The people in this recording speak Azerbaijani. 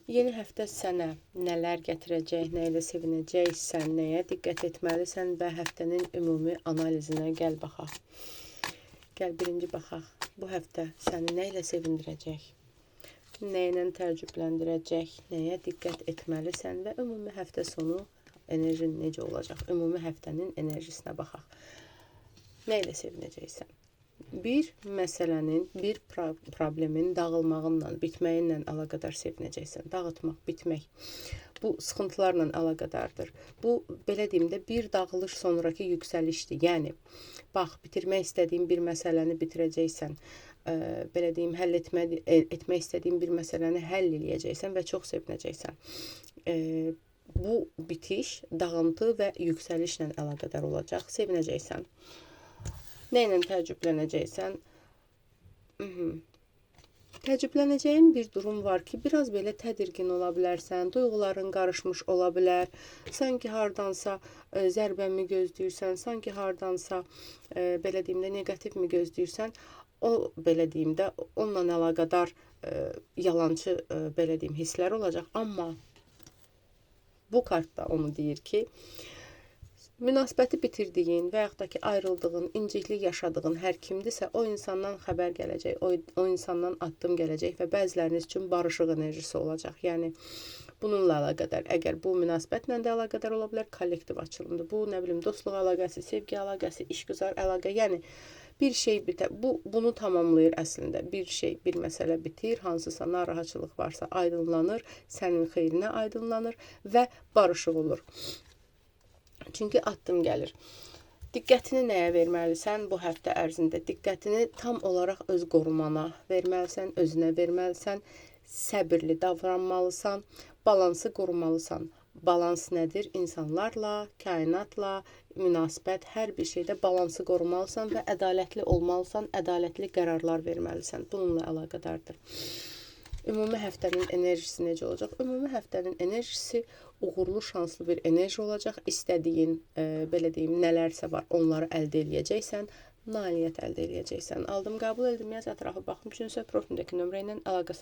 Yeni həftə sənə nələr gətirəcək, nə ilə sevinəcəksən, nəyə diqqət etməlisən və həftənin ümumi analizinə gəl baxaq. Gəl birinci baxaq. Bu həftə səni nə ilə sevindirəcək, nə ilə təəccübləndirəcək, nəyə diqqət etməlisən və ümumi həftə sonu enerjin necə olacaq? Ümumi həftənin enerjisinə baxaq. Nə ilə sevinəcəksən? Bir məsələnin, bir problemin dağılmağınla, bitməyinlə əlaqədar sevinəcəksən. Dağıtmaq, bitmək. Bu sıxıntılarla əlaqədardır. Bu, belə deyim də, bir dağılış sonraki yüksəlişdir. Yəni, bax, bitirmək istədiyin bir məsələni bitirəcəksən. Belə deyim, həll etmək istədiyin bir məsələni həll eləyəcəksən və çox sevinəcəksən. Bu bitiş, dağıntı və yüksəlişlə əlaqədar olacaq. Sevinəcəksən. Nə ilə təəccüblənəcəksən? Təəccüblənəcəyin bir durum var ki, biraz belə tədirgin ola bilərsən, duyğuların qarışmış ola bilər, sanki hardansa zərbə mi gözləyirsən, sanki hardansa, belə deyim də, negativ mi gözləyirsən, o, belə deyim də, onunla əlaqədar yalançı, belə deyim, hisslər olacaq, amma bu kartda onu deyir ki, münasibəti bitirdiyin və yaxud da ki, ayrıldığın, inciklik yaşadığın hər kimdirsə, o insandan xəbər gələcək, o insandan addım gələcək və bəziləriniz üçün barışıq enerjisi olacaq. Yəni, bununla əlaqədar, əgər bu münasibətlə də əlaqədar ola bilər, kollektiv açılımdır. Bu, nə bilim, dostluq əlaqəsi, sevgi əlaqəsi, işgüzar əlaqə, yəni bir şey bitər. Bunu tamamlayır əslində. Bir şey, bir məsələ bitir, hansısa narahatçılıq varsa aydınlanır, sənin xeyrinə aydınlanır və barışıq olur. Çünki addım gəlir. Diqqətini nəyə verməlisən bu həftə ərzində? Diqqətini tam olaraq öz qorumana verməlisən, özünə verməlisən, səbirli davranmalısan, balansı qorumalısan. Balans nədir? İnsanlarla, kainatla, münasibət, hər bir şeydə balansı qorumalısan və ədalətli olmalısan, ədalətli qərarlar verməlisən. Bununla əlaqədardır. Ümumi həftənin enerjisi necə olacaq? Ümumi həftənin enerjisi uğurlu, şanslı bir enerji olacaq. İstədiyin, belə deyim, nələrsə var, onları əldə eləyəcəksən, nailiyyət əldə eləyəcəksən. Aldım, qəbul edildim, yaz ətrafı baxım üçün isə profildəki nömrə ilə əlaqə